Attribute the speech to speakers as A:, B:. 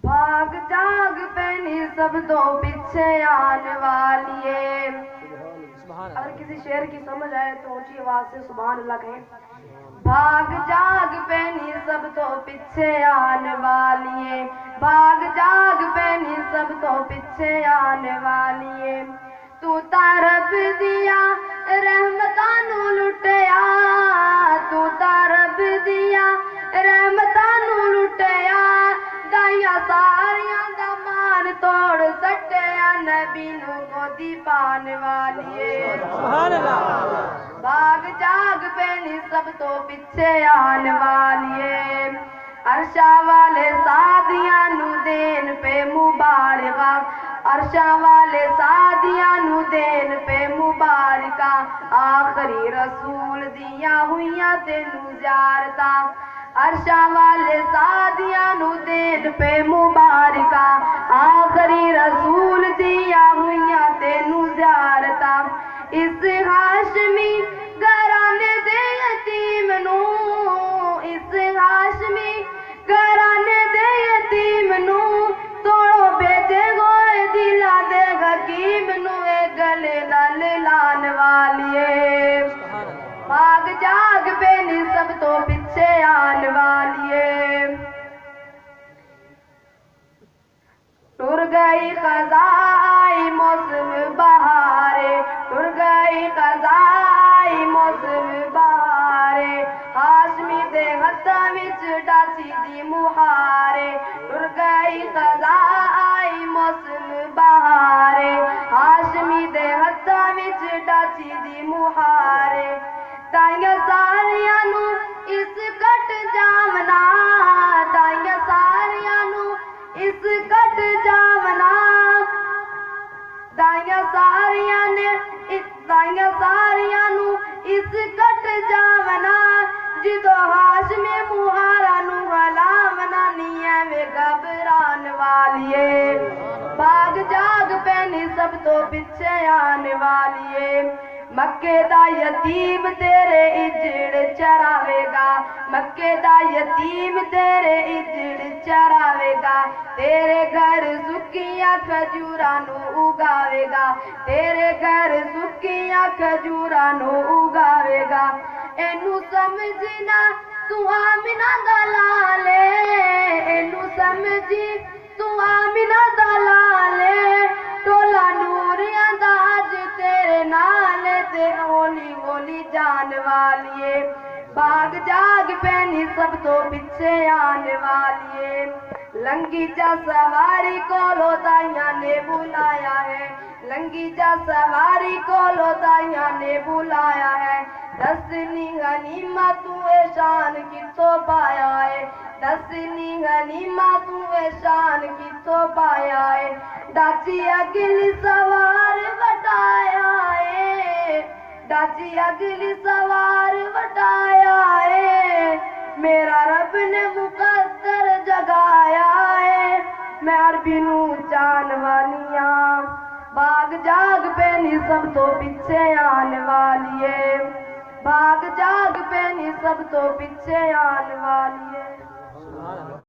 A: भाग जाग पैनी सब तो पीछे आने वाली है। अगर किसी शेर की समझ आए तो ऊंची आवाज से सुभान अल्लाह कहें। भाग जाग पैनी सब तो पीछे आने वाली है। भाग जाग पैनी सब तो पीछे आने वाली है। तू तरफ दिया रहमता नू लुटया, तू तरफ दिया रहमता नू लुटया। दाइया सारिया दा मान तोड़ सटिया, नबी नू गोदी पाने वाली है। सुभान अल्लाह। भाग जाग पैनी सब तो पीछे आने वाली है। अरशा वाले सादिया नू देन पे मुबारका, अरशा वाले सादिया नू देन पे मुबारका। आखिरी रसूल दिया हुइया तेनू ज़ियारता, अरशा वाले सादिया नू देन पे मुबारका। आखिरी रसूल दिया हुइया तेनू ज़ियारता। इस हाशमी घराने दे यतीम नू, इस हाशमी घराने दे यतीम नू तोड़ो बेटे गोए दिला दे हकीम नू। ए गले नाल लान वाली है। भाग जाग पैनी सब तो पीछे आने वाली है। टुर गई खज़ाई मौसम बहारे, टुर गई खज़ाई मौसम बहारे। हाशमी दे हत्था विच डाची दी मुहारे, टुर गई खज़ाई मौसम बहारे। हाशमी दे हत्था विच डाची दी मुहारे। ताइया सारिया नू इस कट जावना, ताइया सारिया नू इस कट जावना। दाइया सारिया ने दाइया सारिया नू इस कट जावना। जिदो हाशमी मुहारा नू हलावना, नीए वे घबराने वाली है। भाग जाग पैनी सब तो पीछे आने वाली है। मक्के दा यतीम तेरे इजड़ चरावेगा, मक्के दा यतीम तेरे इजड़ चरावेगा। तेरे घर सुखिया खजूरा नू उगावेगा, तेरे घर सुखिया खजूरा नू उगावेगा। एनू समझना तू आमिना दा लाले, एनू समझी तू आमिना दा लाले। टोला नूरिया दा अज तेरे नाल ते होली होली जान वाली है। भाग जाग पैनी सब तो पीछे आने वाली है। लंगी जा सवारी को लोदाइया ने बुलाया है, लंगी जा सवारी को लोदाइया ने बुलाया है। दसनी गनीमा तू शान कितो पाया है, दसनी गनीमा तू शान कितो पाया है। डाची अगली सवार बताया है, डाची अगली सवार बताया है। मेरा रब ने मुकद्दर जगाया है, मैं अरबी नू जान वालिया। भाग जाग पैनी सब तो पीछे आने वाली है। भाग जाग पैनी सब तो पीछे आने वाली है।